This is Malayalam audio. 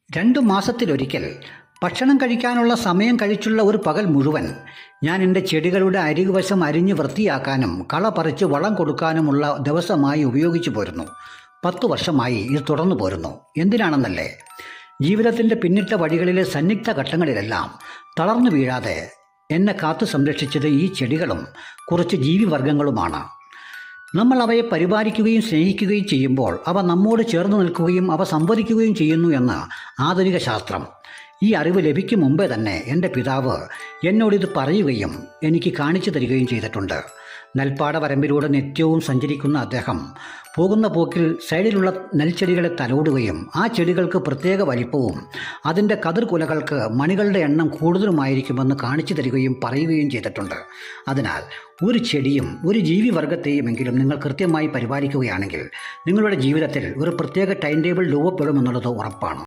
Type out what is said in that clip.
2 മാസത്തിലൊരിക്കൽ ഭക്ഷണം കഴിക്കാനുള്ള സമയം കഴിച്ചുള്ള ഒരു പകൽ മുഴുവൻ ഞാൻ എൻ്റെ ചെടികളുടെ അരികുവശം അരിഞ്ഞ് വൃത്തിയാക്കാനും കള പറിച്ച് വളം കൊടുക്കാനുമുള്ള ദിവസമായി ഉപയോഗിച്ചു പോരുന്നു. 10 വർഷമായി ഇത് തുടർന്നു പോരുന്നു. എന്തിനാണെന്നല്ലേ? ജീവിതത്തിൻ്റെ പിന്നിട്ട വഴികളിലെ സന്നിഗ്ധ ഘട്ടങ്ങളിലെല്ലാം തളർന്നു വീഴാതെ എന്നെ കാത്തു സംരക്ഷിച്ചത് ഈ ചെടികളും കുറച്ച് ജീവിവർഗങ്ങളുമാണ്. നമ്മൾ അവയെ പരിപാലിക്കുകയും സ്നേഹിക്കുകയും ചെയ്യുമ്പോൾ അവ നമ്മോട് ചേർന്ന് നിൽക്കുകയും അവ സംവദിക്കുകയും ചെയ്യുന്നു എന്ന് ആധുനിക ശാസ്ത്രം. ഈ അറിവ് ലഭിക്കും മുമ്പേ തന്നെ എൻ്റെ പിതാവ് എന്നോടിത് പറയുകയും എനിക്ക് കാണിച്ചു തരികയും ചെയ്തിട്ടുണ്ട്. നെൽപ്പാട വരമ്പിലൂടെ നിത്യവും സഞ്ചരിക്കുന്ന അദ്ദേഹം പോകുന്ന പോക്കിൽ സൈഡിലുള്ള നെൽച്ചെടികളെ തലോടുകയും ആ ചെടികൾക്ക് പ്രത്യേക വലിപ്പവും അതിൻ്റെ കതിർകുലകൾക്ക് മണികളുടെ എണ്ണം കൂടുതലുമായിരിക്കുമെന്ന് കാണിച്ചു തരികയും പറയുകയും ചെയ്തിട്ടുണ്ട്. അതിനാൽ ഒരു ചെടിയും ഒരു ജീവിവർഗത്തെയുമെങ്കിലും നിങ്ങൾ കൃത്യമായി പരിപാലിക്കുകയാണെങ്കിൽ നിങ്ങളുടെ ജീവിതത്തിൽ ഒരു പ്രത്യേക ടൈം ടേബിൾ രൂപപ്പെടുമെന്നുള്ളത് ഉറപ്പാണ്.